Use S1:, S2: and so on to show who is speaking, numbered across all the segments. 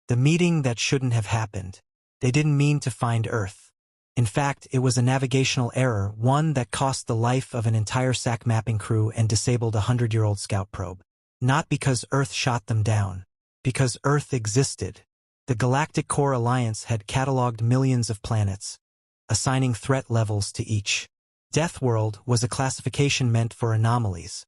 S1: The meeting that shouldn't have happened. They didn't mean to find Earth. In fact, it was a navigational error, one that cost the life of an entire SAC mapping crew and disabled a 100-year-old scout probe. Not because Earth shot them down. Because Earth existed. The Galactic Core Alliance had cataloged millions of planets, assigning threat levels to each. Deathworld was a classification meant for anomalies.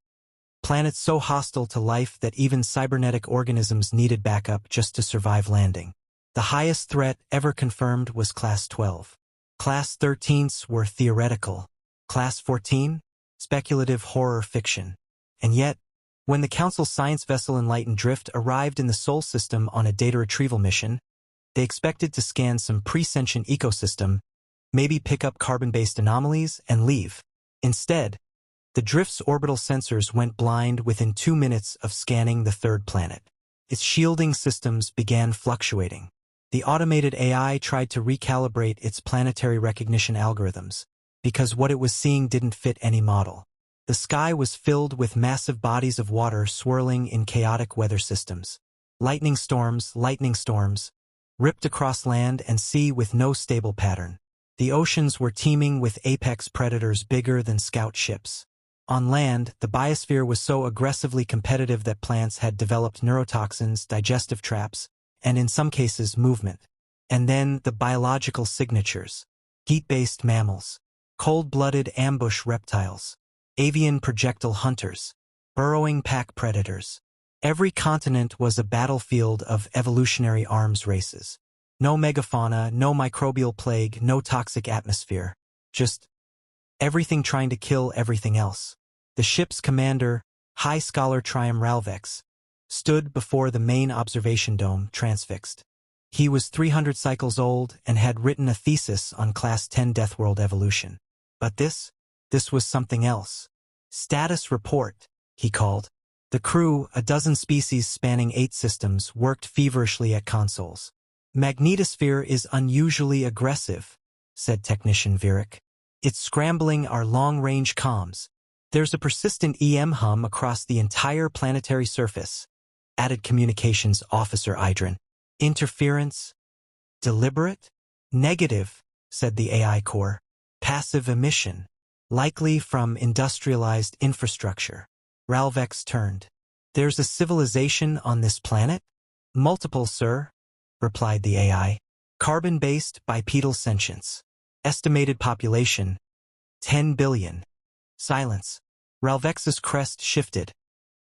S1: Planets so hostile to life that even cybernetic organisms needed backup just to survive landing. The highest threat ever confirmed was Class 12. Class 13s were theoretical. Class 14? Speculative horror fiction. And yet, when the Council's science vessel Enlightened Drift arrived in the Sol system on a data retrieval mission, they expected to scan some pre-sentient ecosystem, maybe pick up carbon-based anomalies, and leave. Instead, the Drift's orbital sensors went blind within 2 minutes of scanning the third planet. Its shielding systems began fluctuating. The automated AI tried to recalibrate its planetary recognition algorithms, because what it was seeing didn't fit any model. The sky was filled with massive bodies of water swirling in chaotic weather systems. Lightning storms, ripped across land and sea with no stable pattern. The oceans were teeming with apex predators bigger than scout ships. On land, the biosphere was so aggressively competitive that plants had developed neurotoxins, digestive traps, and in some cases movement. And then the biological signatures. Heat-based mammals, cold-blooded ambush reptiles, avian projectile hunters, burrowing pack predators. Every continent was a battlefield of evolutionary arms races. No megafauna, no microbial plague, no toxic atmosphere. Just everything trying to kill everything else. The ship's commander, High Scholar Trium Ralvex, stood before the main observation dome, transfixed. He was 300 cycles old and had written a thesis on Class 10 Deathworld evolution. But this was something else. Status report, he called. The crew, a dozen species spanning 8 systems, worked feverishly at consoles. Magnetosphere is unusually aggressive, said Technician Virik. It's scrambling our long-range comms. There's a persistent EM hum across the entire planetary surface, added Communications Officer Idrin. Interference? Deliberate? Negative, said the AI core. Passive emission. Likely from industrialized infrastructure. Ralvex turned. There's a civilization on this planet? Multiple, sir, replied the AI. Carbon-based bipedal sentience. Estimated population, 10 billion. Silence. Ralvex's crest shifted.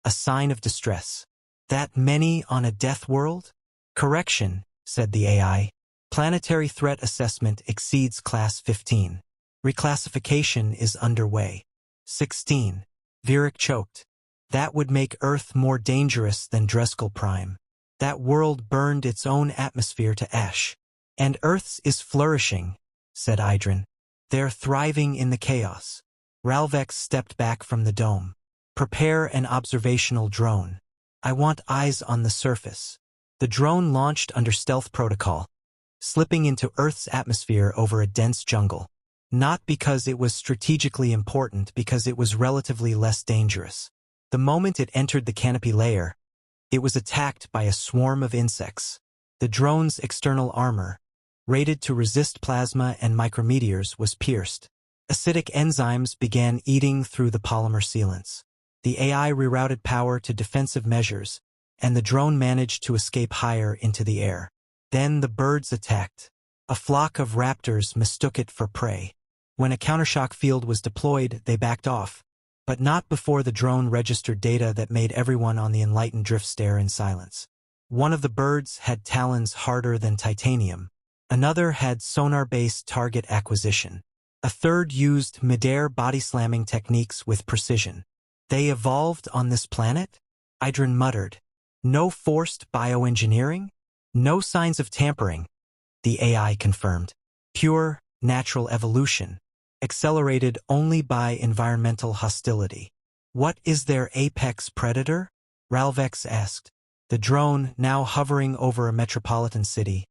S1: A sign of distress. That many on a death world? Correction, said the AI. Planetary threat assessment exceeds Class 15. Reclassification is underway. 16. Virik choked. That would make Earth more dangerous than Dreskel Prime. That world burned its own atmosphere to ash. And Earth's is flourishing, said Idrin. They're thriving in the chaos. Ralvex stepped back from the dome. Prepare an observational drone. I want eyes on the surface. The drone launched under stealth protocol, slipping into Earth's atmosphere over a dense jungle. Not because it was strategically important, because it was relatively less dangerous. The moment it entered the canopy layer, it was attacked by a swarm of insects. The drone's external armor, rated to resist plasma and micrometeors, was pierced. Acidic enzymes began eating through the polymer sealants. The AI rerouted power to defensive measures, and the drone managed to escape higher into the air. Then the birds attacked. A flock of raptors mistook it for prey. When a countershock field was deployed, they backed off, but not before the drone registered data that made everyone on the Enlightened Drift stare in silence. One of the birds had talons harder than titanium. Another had sonar-based target acquisition. A third used midair body-slamming techniques with precision. They evolved on this planet? Idrin muttered. No forced bioengineering? No signs of tampering. The AI confirmed. Pure, natural evolution, accelerated only by environmental hostility. What is their apex predator? Ralvex asked. The drone, now hovering over a metropolitan city,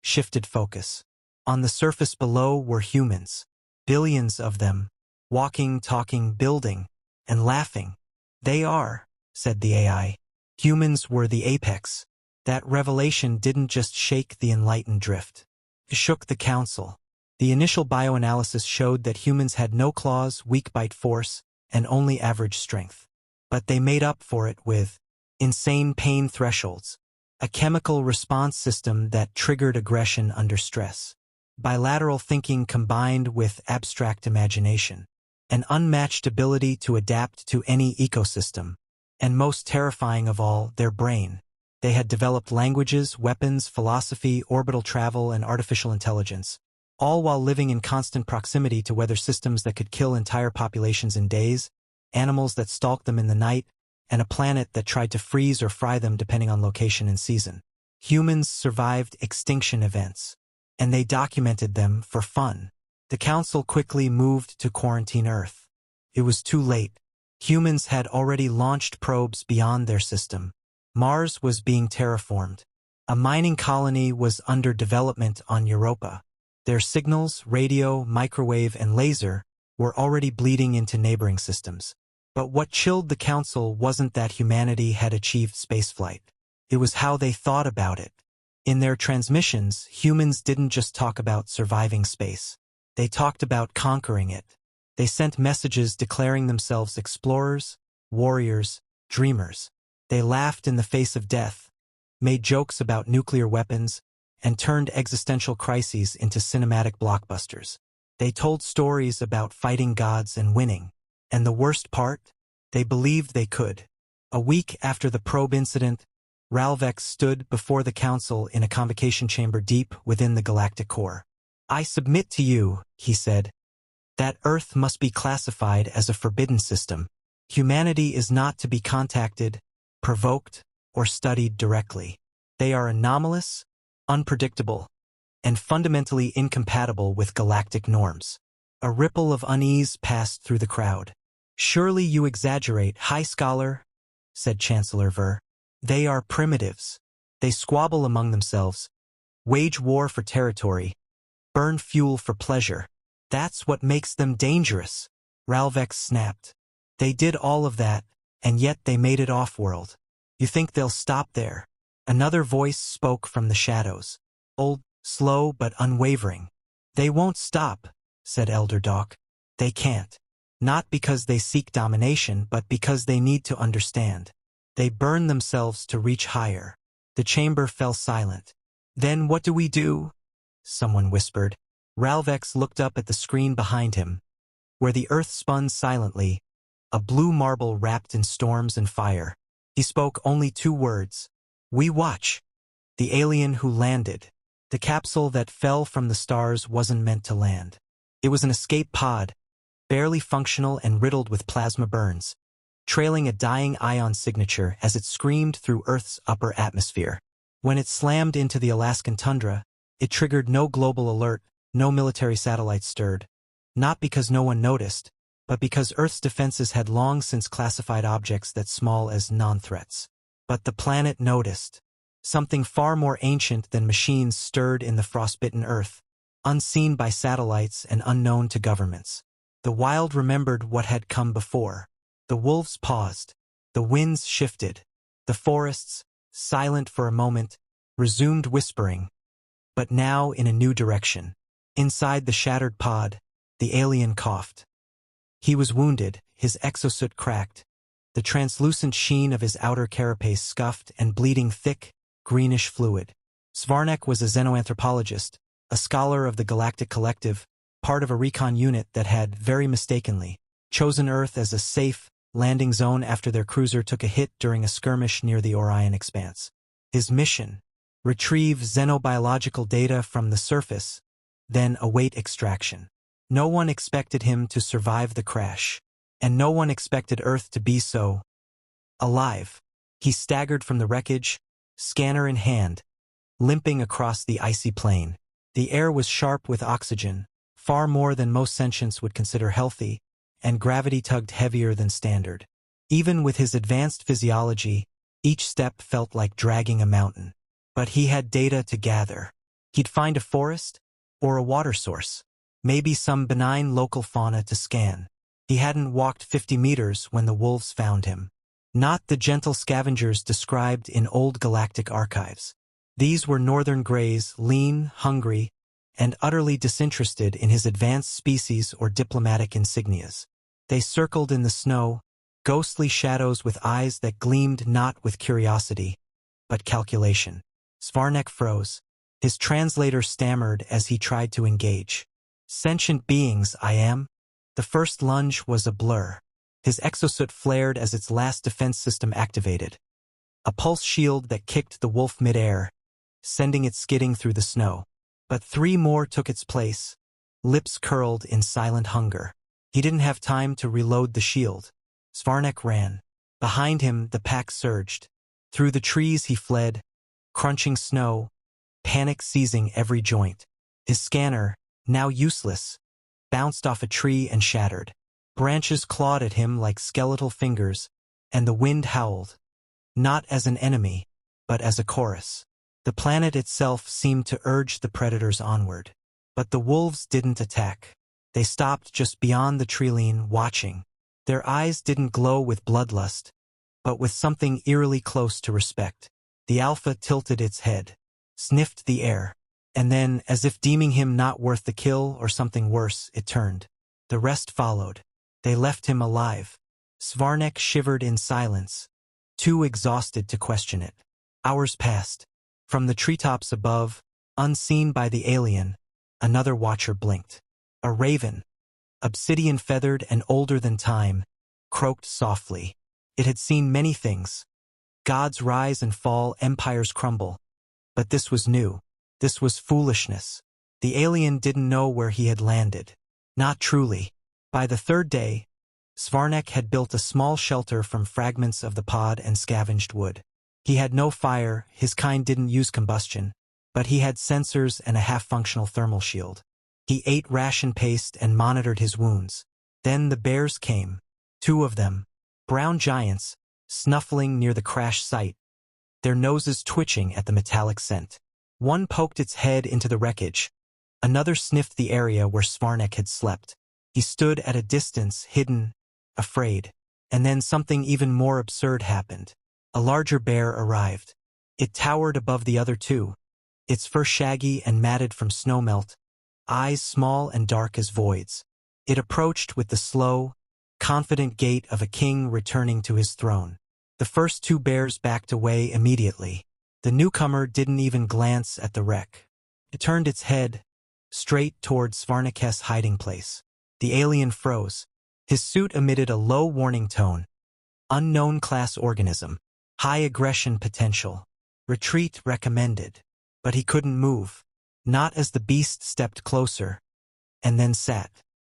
S1: shifted focus. On the surface below were humans. Billions of them, walking, talking, building, and laughing. They are, said the AI. Humans were the apex. That revelation didn't just shake the enlightened drift. It shook the council. The initial bioanalysis showed that humans had no claws, weak bite force, and only average strength. But they made up for it with insane pain thresholds, a chemical response system that triggered aggression under stress, bilateral thinking combined with abstract imagination, an unmatched ability to adapt to any ecosystem, and most terrifying of all, their brain. They had developed languages, weapons, philosophy, orbital travel, and artificial intelligence, all while living in constant proximity to weather systems that could kill entire populations in days, animals that stalked them in the night, and a planet that tried to freeze or fry them depending on location and season. Humans survived extinction events, and they documented them for fun. The Council quickly moved to quarantine Earth. It was too late. Humans had already launched probes beyond their system. Mars was being terraformed. A mining colony was under development on Europa. Their signals, radio, microwave, and laser, were already bleeding into neighboring systems. But what chilled the Council wasn't that humanity had achieved spaceflight. It was how they thought about it. In their transmissions, humans didn't just talk about surviving space. They talked about conquering it. They sent messages declaring themselves explorers, warriors, dreamers. They laughed in the face of death, made jokes about nuclear weapons, and turned existential crises into cinematic blockbusters. They told stories about fighting gods and winning. And the worst part? They believed they could. A week after the probe incident, Ralvex stood before the Council in a convocation chamber deep within the galactic core. "I submit to you," he said, "that Earth must be classified as a forbidden system. Humanity is not to be contacted, provoked, or studied directly. They are anomalous, unpredictable, and fundamentally incompatible with galactic norms." A ripple of unease passed through the crowd. "Surely you exaggerate, High Scholar," said Chancellor Ver. "They are primitives. They squabble among themselves, wage war for territory, burn fuel for pleasure. That's what makes them dangerous." Ralvex snapped. "They did all of that, and yet they made it off-world. You think they'll stop there?" Another voice spoke from the shadows. Old, slow but unwavering. "They won't stop," said Elder Doc. "They can't. Not because they seek domination, but because they need to understand. They burn themselves to reach higher." The chamber fell silent. "Then what do we do?" someone whispered. Ralvex looked up at the screen behind him, where the Earth spun silently, a blue marble wrapped in storms and fire. He spoke only 2 words. "We watch." The alien who landed. The capsule that fell from the stars wasn't meant to land. It was an escape pod, barely functional and riddled with plasma burns, trailing a dying ion signature as it screamed through Earth's upper atmosphere. When it slammed into the Alaskan tundra, it triggered no global alert, no military satellites stirred. Not because no one noticed, but because Earth's defenses had long since classified objects that small as non-threats. But the planet noticed. Something far more ancient than machines stirred in the frostbitten Earth, unseen by satellites and unknown to governments. The wild remembered what had come before. The wolves paused. The winds shifted. The forests, silent for a moment, resumed whispering, but now in a new direction. Inside the shattered pod, the alien coughed. He was wounded, his exosuit cracked, the translucent sheen of his outer carapace scuffed and bleeding thick, greenish fluid. Svarnek was a xenoanthropologist, a scholar of the Galactic Collective, part of a recon unit that had, very mistakenly, chosen Earth as a safe landing zone after their cruiser took a hit during a skirmish near the Orion Expanse. His mission: retrieve xenobiological data from the surface, then await extraction. No one expected him to survive the crash, and no one expected Earth to be so alive. He staggered from the wreckage, scanner in hand, limping across the icy plain. The air was sharp with oxygen, far more than most sentients would consider healthy, and gravity tugged heavier than standard. Even with his advanced physiology, each step felt like dragging a mountain. But he had data to gather. He'd find a forest, or a water source, maybe some benign local fauna to scan. He hadn't walked 50 meters when the wolves found him. Not the gentle scavengers described in old galactic archives. These were northern greys, lean, hungry, and utterly disinterested in his advanced species or diplomatic insignias. They circled in the snow, ghostly shadows with eyes that gleamed not with curiosity, but calculation. Svarnek froze. His translator stammered as he tried to engage. Sentient beings, I am. The first lunge was a blur. His exosuit flared as its last defense system activated. A pulse shield that kicked the wolf mid-air, sending it skidding through the snow. But 3 more took its place, lips curled in silent hunger. He didn't have time to reload the shield. Svarnek ran. Behind him, the pack surged. Through the trees he fled, crunching snow, panic seizing every joint. His scanner, now useless, bounced off a tree and shattered. Branches clawed at him like skeletal fingers, and the wind howled, not as an enemy, but as a chorus. The planet itself seemed to urge the predators onward. But the wolves didn't attack. They stopped just beyond the treeline, watching. Their eyes didn't glow with bloodlust, but with something eerily close to respect. The alpha tilted its head, sniffed the air, and then, as if deeming him not worth the kill or something worse, it turned. The rest followed. They left him alive. Svarnek shivered in silence, too exhausted to question it. Hours passed. From the treetops above, unseen by the alien, another watcher blinked. A raven, obsidian-feathered and older than time, croaked softly. It had seen many things. Gods rise and fall, empires crumble. But this was new. This was foolishness. The alien didn't know where he had landed. Not truly. By the 3rd day, Svarnek had built a small shelter from fragments of the pod and scavenged wood. He had no fire, his kind didn't use combustion, but he had sensors and a half-functional thermal shield. He ate ration paste and monitored his wounds. Then the bears came. 2 of them, brown giants, snuffling near the crash site, their noses twitching at the metallic scent. One poked its head into the wreckage. Another sniffed the area where Svarnek had slept. He stood at a distance, hidden, afraid. And then something even more absurd happened. A larger bear arrived. It towered above the other 2, its fur shaggy and matted from snowmelt, eyes small and dark as voids. It approached with the slow, confident gait of a king returning to his throne. The first 2 bears backed away immediately. The newcomer didn't even glance at the wreck. It turned its head, straight toward Svarnek's hiding place. The alien froze. His suit emitted a low warning tone. Unknown class organism. High aggression potential. Retreat recommended. But he couldn't move. Not as the beast stepped closer. And then sat.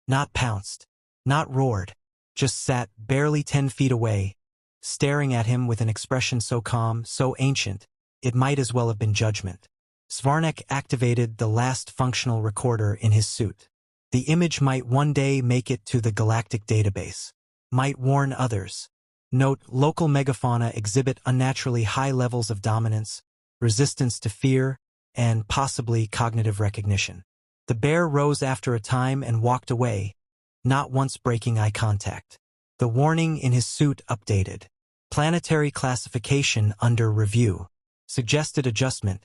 S1: Not pounced. Not roared. Just sat barely 10 feet away, staring at him with an expression so calm, so ancient, it might as well have been judgment. Svarnek activated the last functional recorder in his suit. The image might one day make it to the galactic database. Might warn others. Note, local megafauna exhibit unnaturally high levels of dominance, resistance to fear, and possibly cognitive recognition. The bear rose after a time and walked away, not once breaking eye contact. The warning in his suit updated. Planetary classification under review. Suggested adjustment.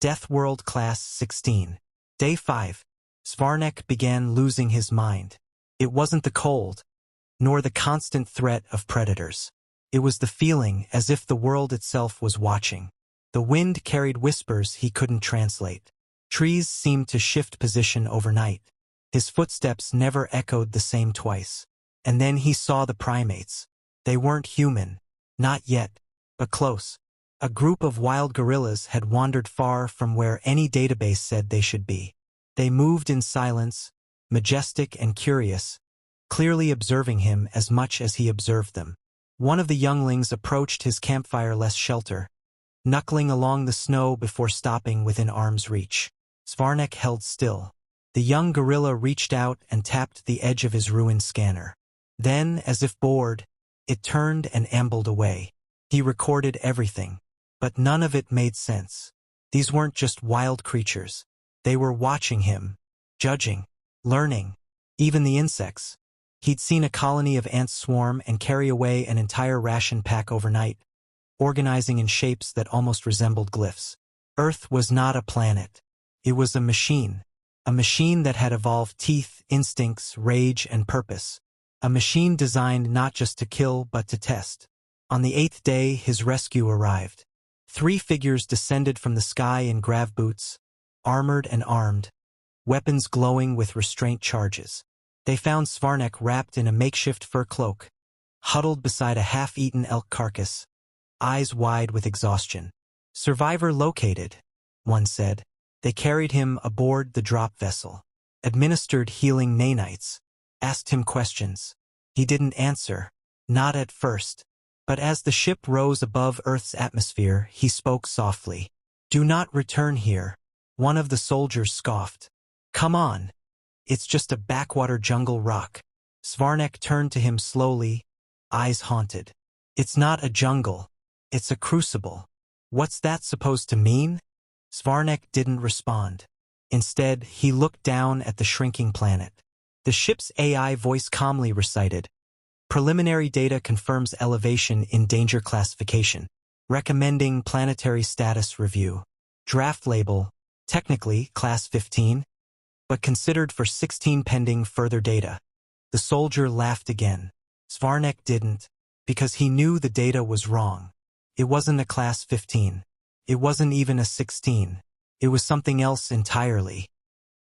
S1: Deathworld Class 16. Day 5. Svarnek began losing his mind. It wasn't the cold, nor the constant threat of predators. It was the feeling as if the world itself was watching. The wind carried whispers he couldn't translate. Trees seemed to shift position overnight. His footsteps never echoed the same twice. And then he saw the primates. They weren't human. Not yet, but close. A group of wild gorillas had wandered far from where any database said they should be. They moved in silence, majestic and curious, clearly observing him as much as he observed them. One of the younglings approached his campfire-less shelter, knuckling along the snow before stopping within arm's reach. Svarnek held still. The young gorilla reached out and tapped the edge of his ruined scanner. Then, as if bored, it turned and ambled away. He recorded everything, but none of it made sense. These weren't just wild creatures. They were watching him, judging, learning. Even the insects. He'd seen a colony of ants swarm and carry away an entire ration pack overnight, organizing in shapes that almost resembled glyphs. Earth was not a planet. It was a machine that had evolved teeth, instincts, rage, and purpose. A machine designed not just to kill but to test. On the 8th day, his rescue arrived. 3 figures descended from the sky in grav boots, armored and armed, weapons glowing with restraint charges. They found Svarnek wrapped in a makeshift fur cloak, huddled beside a half-eaten elk carcass, eyes wide with exhaustion. "Survivor located," one said. They carried him aboard the drop vessel, administered healing nanites, asked him questions. He didn't answer, not at first. But as the ship rose above Earth's atmosphere, he spoke softly. "Do not return here," one of the soldiers scoffed. "Come on. It's just a backwater jungle rock." Svarnek turned to him slowly, eyes haunted. "It's not a jungle. It's a crucible." "What's that supposed to mean?" Svarnek didn't respond. Instead, he looked down at the shrinking planet. The ship's AI voice calmly recited, "Preliminary data confirms elevation in danger classification. Recommending planetary status review. Draft label, technically Class 15, but considered for 16 pending further data." The soldier laughed again. Svarnek didn't, because he knew the data was wrong. It wasn't a Class 15. It wasn't even a 16. It was something else entirely.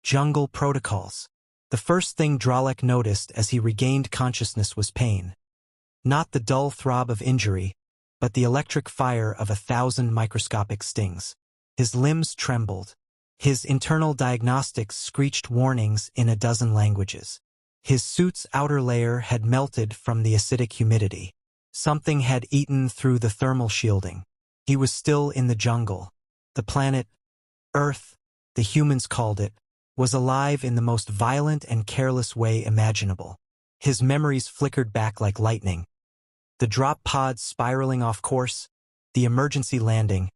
S1: Jungle protocols. The first thing Dralek noticed as he regained consciousness was pain. Not the dull throb of injury, but the electric fire of 1,000 microscopic stings. His limbs trembled. His internal diagnostics screeched warnings in a dozen languages. His suit's outer layer had melted from the acidic humidity. Something had eaten through the thermal shielding. He was still in the jungle. The planet, Earth, the humans called it, was alive in the most violent and careless way imaginable. His memories flickered back like lightning. The drop pods spiraling off course, the emergency landing,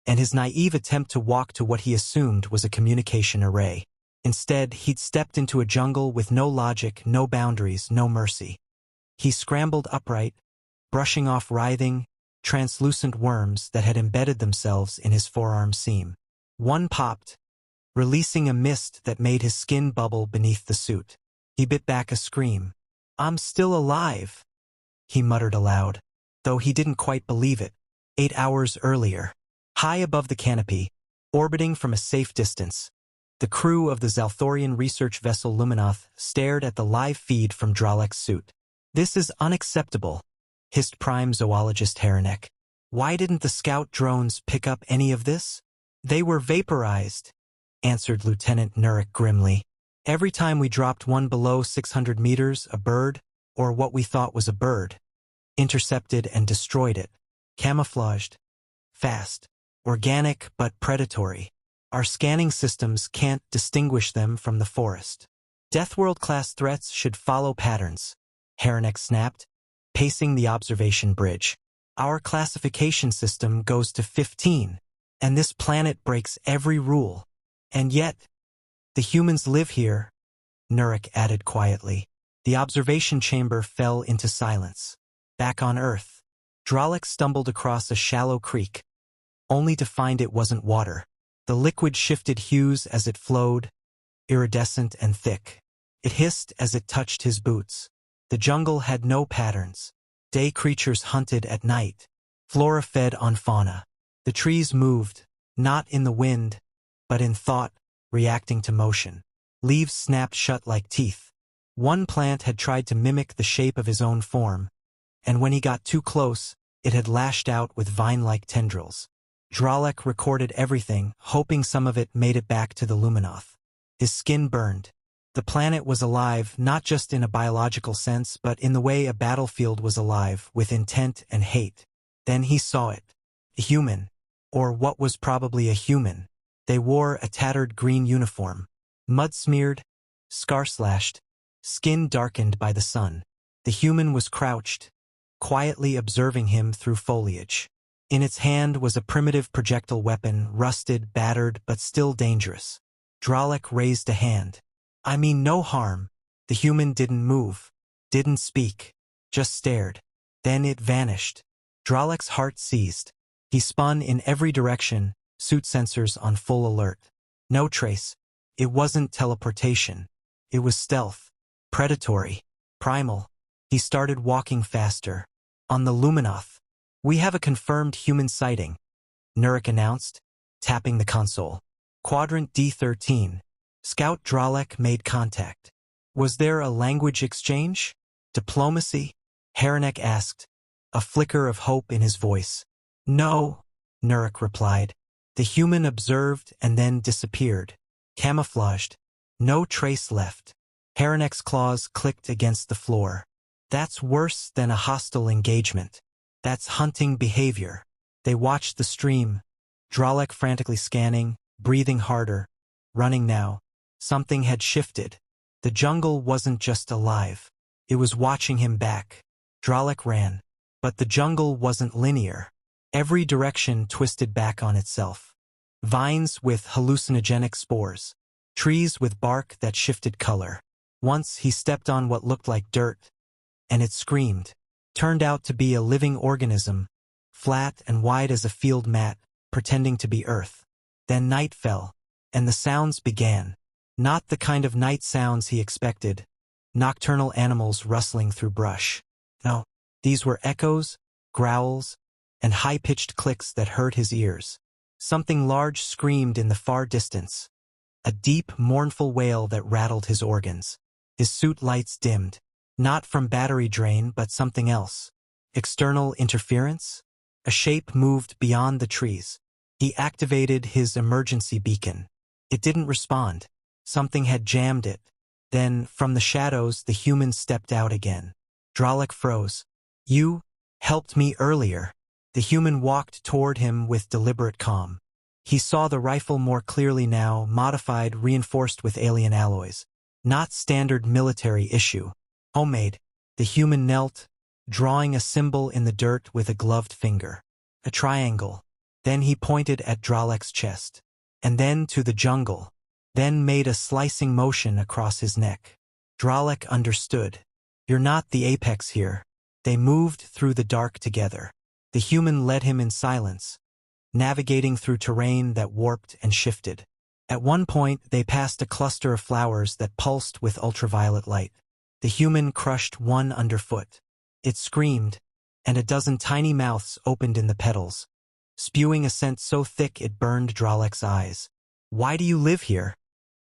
S1: and his naive attempt to walk to what he assumed was a communication array. Instead, he'd stepped into a jungle with no logic, no boundaries, no mercy. He scrambled upright, brushing off writhing, translucent worms that had embedded themselves in his forearm seam. One popped, releasing a mist that made his skin bubble beneath the suit. He bit back a scream. "I'm still alive," he muttered aloud, though he didn't quite believe it. 8 hours earlier, high above the canopy, orbiting from a safe distance, the crew of the Zalthorian research vessel Luminoth stared at the live feed from Dralek's suit. "This is unacceptable," hissed Prime Zoologist Haranek. "Why didn't the scout drones pick up any of this?" "They were vaporized," answered Lieutenant Nurik grimly. "Every time we dropped one below 600 meters, a bird, or what we thought was a bird, intercepted and destroyed it. Camouflaged. Fast. Organic but predatory. Our scanning systems can't distinguish them from the forest. Deathworld-class threats should follow patterns," Haranek snapped, pacing the observation bridge. "Our classification system goes to 15, and this planet breaks every rule. And yet, the humans live here," Nurik added quietly. The observation chamber fell into silence. Back on Earth, Dralek stumbled across a shallow creek, only to find it wasn't water. The liquid shifted hues as it flowed, iridescent and thick. It hissed as it touched his boots. The jungle had no patterns. Day creatures hunted at night. Flora fed on fauna. The trees moved, not in the wind, but in thought, reacting to motion. Leaves snapped shut like teeth. One plant had tried to mimic the shape of his own form, and when he got too close, it had lashed out with vine-like tendrils. Dralek recorded everything, hoping some of it made it back to the Luminoth. His skin burned. The planet was alive, not just in a biological sense, but in the way a battlefield was alive, with intent and hate. Then he saw it. A human, or what was probably a human. They wore a tattered green uniform, mud-smeared, scar-slashed, skin darkened by the sun. The human was crouched, quietly observing him through foliage. In its hand was a primitive projectile weapon, rusted, battered, but still dangerous. Dralek raised a hand. "I mean no harm." The human didn't move. Didn't speak. Just stared. Then it vanished. Dralek's heart seized. He spun in every direction, suit sensors on full alert. No trace. It wasn't teleportation. It was stealth. Predatory. Primal. He started walking faster. On the Luminoth. We have a confirmed human sighting, Nurik announced, tapping the console. Quadrant D13. Scout Dralek made contact. Was there a language exchange? Diplomacy? Haranek asked, a flicker of hope in his voice. No, Nurik replied. The human observed and then disappeared. Camouflaged. No trace left. Haranek's claws clicked against the floor. That's worse than a hostile engagement. That's hunting behavior. They watched the stream. Dralek frantically scanning, breathing harder, running now. Something had shifted. The jungle wasn't just alive. It was watching him back. Dralek ran. But the jungle wasn't linear. Every direction twisted back on itself. Vines with hallucinogenic spores. Trees with bark that shifted color. Once he stepped on what looked like dirt, and it screamed. Turned out to be a living organism, flat and wide as a field mat, pretending to be earth. Then night fell, and the sounds began. Not the kind of night sounds he expected. Nocturnal animals rustling through brush. No, these were echoes, growls, and high-pitched clicks that hurt his ears. Something large screamed in the far distance. A deep, mournful wail that rattled his organs. His suit lights dimmed. Not from battery drain, but something else. External interference? A shape moved beyond the trees. He activated his emergency beacon. It didn't respond. Something had jammed it. Then, from the shadows, the human stepped out again. Dralek froze. You helped me earlier. The human walked toward him with deliberate calm. He saw the rifle more clearly now, modified, reinforced with alien alloys. Not standard military issue. Homemade. The human knelt, drawing a symbol in the dirt with a gloved finger. A triangle. Then he pointed at Dralek's chest. And then to the jungle. Then made a slicing motion across his neck. Dralek understood. You're not the apex here. They moved through the dark together. The human led him in silence, navigating through terrain that warped and shifted. At one point, they passed a cluster of flowers that pulsed with ultraviolet light. The human crushed one underfoot. It screamed, and a dozen tiny mouths opened in the petals, spewing a scent so thick it burned Dralek's eyes. Why do you live here?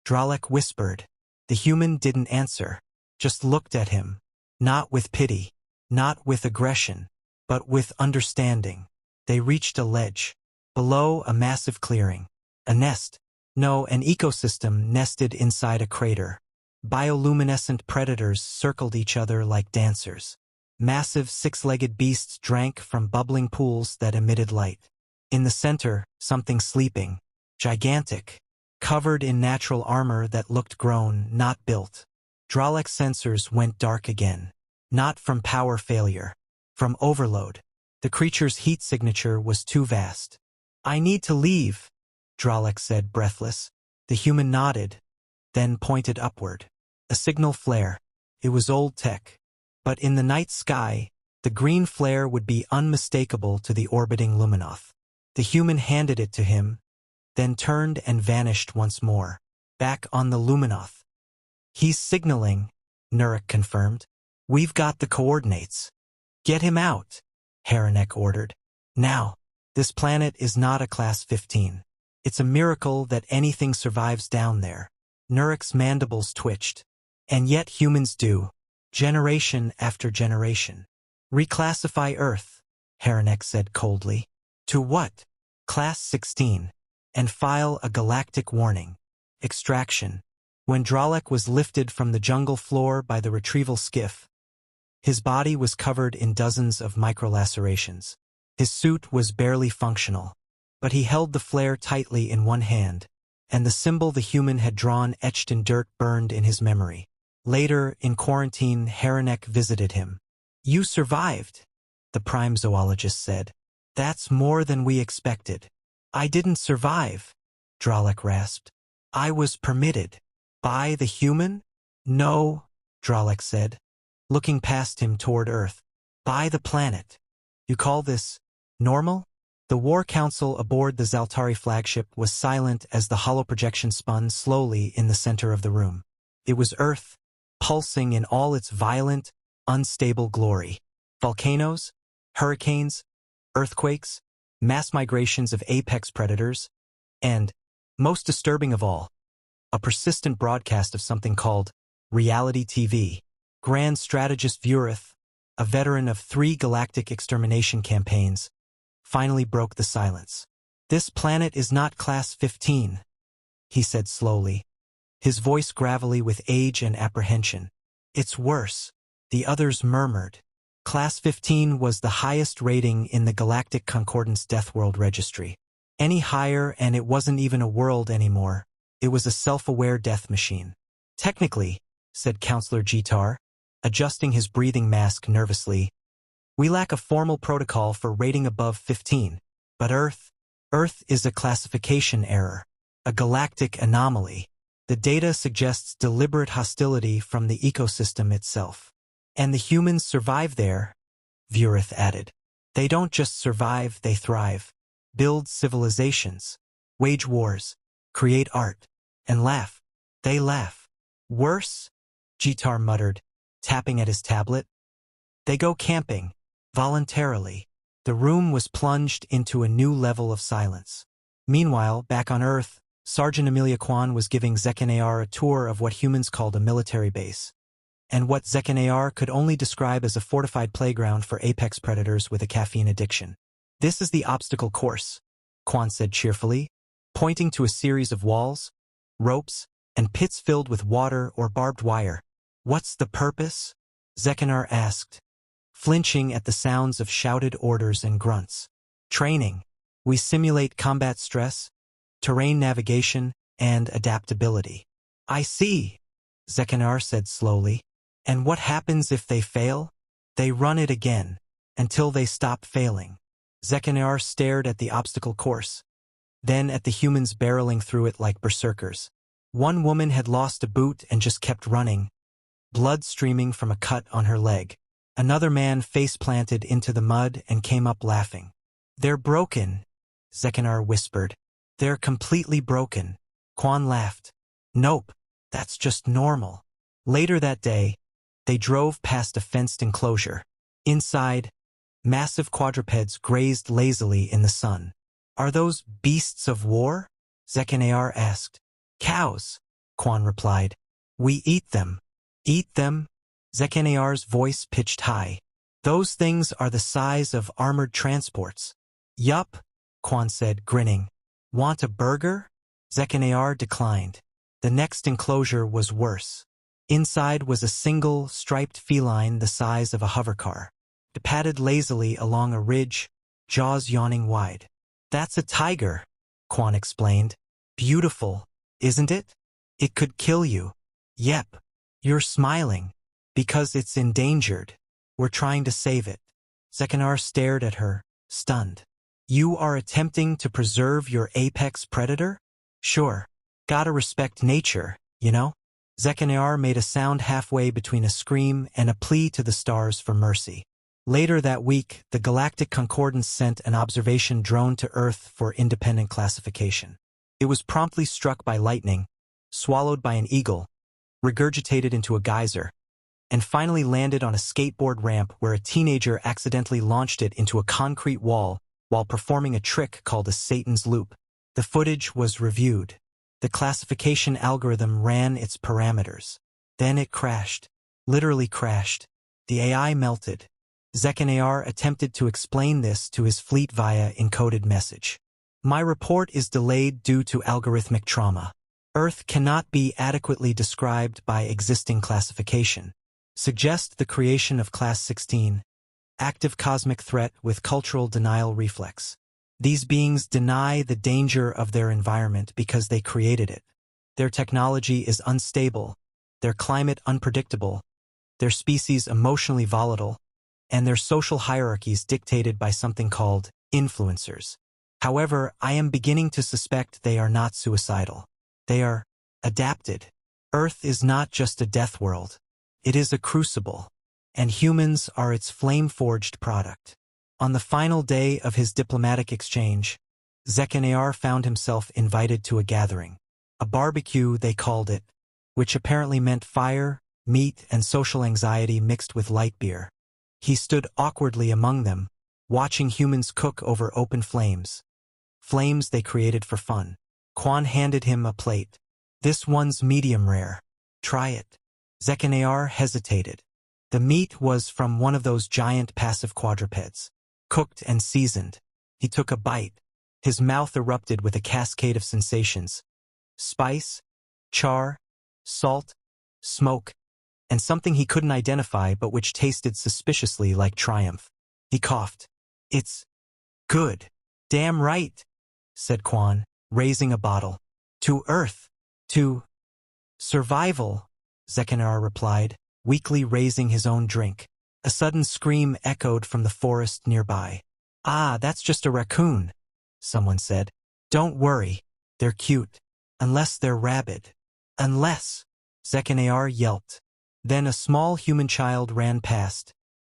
S1: Dralek whispered. The human didn't answer, just looked at him. Not with pity, not with aggression, but with understanding. They reached a ledge. Below, a massive clearing. A nest. No, an ecosystem nested inside a crater. Bioluminescent predators circled each other like dancers. Massive six-legged beasts drank from bubbling pools that emitted light. In the center, something sleeping. Gigantic. Covered in natural armor that looked grown, not built. Dralek's sensors went dark again. Not from power failure. From overload. The creature's heat signature was too vast. I need to leave, Dralek said, breathless. The human nodded, then pointed upward. A signal flare. It was old tech. But in the night sky, the green flare would be unmistakable to the orbiting Luminoth. The human handed it to him, then turned and vanished once more, back on the Luminoth. He's signaling, Nurik confirmed. We've got the coordinates. Get him out, Haranek ordered. Now, this planet is not a Class 15. It's a miracle that anything survives down there. Nurik's mandibles twitched. And yet humans do, generation after generation. Reclassify Earth, Haranek said coldly. To what? Class 16. And file a galactic warning. Extraction. When Dralek was lifted from the jungle floor by the retrieval skiff, his body was covered in dozens of microlacerations. His suit was barely functional, but he held the flare tightly in one hand, and the symbol the human had drawn etched in dirt burned in his memory. Later, in quarantine, Haranek visited him. You survived, the prime zoologist said. That's more than we expected. I didn't survive, Dralek rasped. I was permitted. By the human? No, Dralek said. looking past him toward Earth. By the planet. You call this normal? The War Council aboard the Zaltari flagship was silent as the holoprojection spun slowly in the center of the room. It was Earth, pulsing in all its violent, unstable glory. Volcanoes, hurricanes, earthquakes, mass migrations of apex predators, and, most disturbing of all, a persistent broadcast of something called reality TV. Grand Strategist Vurith, a veteran of 3 galactic extermination campaigns, finally broke the silence. This planet is not Class 15, he said slowly, his voice gravelly with age and apprehension. It's worse, the others murmured. Class 15 was the highest rating in the Galactic Concordance Deathworld registry. Any higher and it wasn't even a world anymore. It was a self-aware death machine. Technically, said Counselor Jitar, adjusting his breathing mask nervously, we lack a formal protocol for rating above 15, but Earth is a classification error, a galactic anomaly. The data suggests deliberate hostility from the ecosystem itself. And the humans survive there, Vurith added. They don't just survive, they thrive, build civilizations, wage wars, create art, and laugh. They laugh. Worse, Jitar muttered, tapping at his tablet. They go camping, voluntarily. The room was plunged into a new level of silence. Meanwhile, back on Earth, Sergeant Amelia Kwan was giving Zekanayar a tour of what humans called a military base, and what Zekanayar could only describe as a fortified playground for apex predators with a caffeine addiction. This is the obstacle course, Kwan said cheerfully, pointing to a series of walls, ropes, and pits filled with water or barbed wire. What's the purpose? Zekanar asked, flinching at the sounds of shouted orders and grunts. Training. We simulate combat stress, terrain navigation, and adaptability. I see, Zekanar said slowly. And what happens if they fail? They run it again, until they stop failing. Zekanar stared at the obstacle course, then at the humans barreling through it like berserkers. One woman had lost a boot and just kept running, blood streaming from a cut on her leg. Another man face-planted into the mud and came up laughing. They're broken, Zekanar whispered. They're completely broken. Kwan laughed. Nope, that's just normal. Later that day, they drove past a fenced enclosure. Inside, massive quadrupeds grazed lazily in the sun. Are those beasts of war? Zekanar asked. Cows, Kwan replied. We eat them. Eat them? Zekanar's voice pitched high. Those things are the size of armored transports. Yup, Kwan said, grinning. Want a burger? Zekanar declined. The next enclosure was worse. Inside was a single, striped feline the size of a hovercar. It padded lazily along a ridge, jaws yawning wide. That's a tiger, Kwan explained. Beautiful, isn't it? It could kill you. Yep. You're smiling. Because it's endangered. We're trying to save it. Zekanar stared at her, stunned. You are attempting to preserve your apex predator? Sure. Gotta respect nature, you know? Zekanar made a sound halfway between a scream and a plea to the stars for mercy. Later that week, the Galactic Concordance sent an observation drone to Earth for independent classification. It was promptly struck by lightning, swallowed by an eagle, regurgitated into a geyser, and finally landed on a skateboard ramp where a teenager accidentally launched it into a concrete wall while performing a trick called a Satan's loop. The footage was reviewed. The classification algorithm ran its parameters. Then it crashed. Literally crashed. The AI melted. Zekanar attempted to explain this to his fleet via encoded message. My report is delayed due to algorithmic trauma. Earth cannot be adequately described by existing classification. Suggest the creation of Class 16, active cosmic threat with cultural denial reflex. These beings deny the danger of their environment because they created it. Their technology is unstable, their climate unpredictable, their species emotionally volatile, and their social hierarchies dictated by something called influencers. However, I am beginning to suspect they are not suicidal. They are adapted. Earth is not just a death world. It is a crucible. and humans are its flame-forged product. On the final day of his diplomatic exchange, Zekanear found himself invited to a gathering. A barbecue, they called it, which apparently meant fire, meat, and social anxiety mixed with light beer. He stood awkwardly among them, watching humans cook over open flames. Flames they created for fun. Quan handed him a plate. "This one's medium rare. Try it." Zekanear hesitated. The meat was from one of those giant passive quadrupeds, cooked and seasoned. He took a bite. His mouth erupted with a cascade of sensations. Spice, char, salt, smoke, and something he couldn't identify but which tasted suspiciously like triumph. He coughed. "It's good." "Damn right," said Quan, raising a bottle. "To Earth. To survival," Zekanear replied, weakly raising his own drink. A sudden scream echoed from the forest nearby. "Ah, that's just a raccoon," someone said. "Don't worry, they're cute. Unless they're rabid." "Unless," Zekanear yelped. Then a small human child ran past,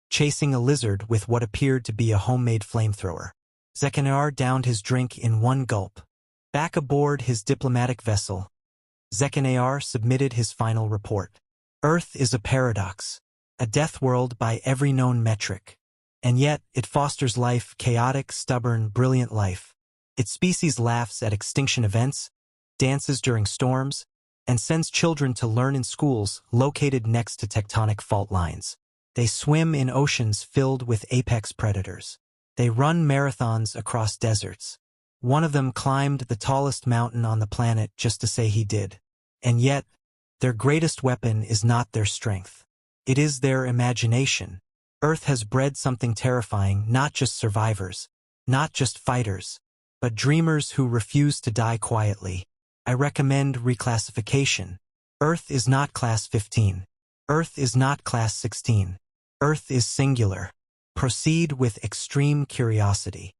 S1: chasing a lizard with what appeared to be a homemade flamethrower. Zekanear downed his drink in one gulp. Back aboard his diplomatic vessel, Zekanear submitted his final report. Earth is a paradox, a death world by every known metric. And yet, it fosters life, chaotic, stubborn, brilliant life. Its species laughs at extinction events, dances during storms, and sends children to learn in schools located next to tectonic fault lines. They swim in oceans filled with apex predators. They run marathons across deserts. One of them climbed the tallest mountain on the planet just to say he did. And yet, their greatest weapon is not their strength. It is their imagination. Earth has bred something terrifying, not just survivors, not just fighters, but dreamers who refuse to die quietly. I recommend reclassification. Earth is not Class 15. Earth is not Class 16. Earth is singular. Proceed with extreme curiosity.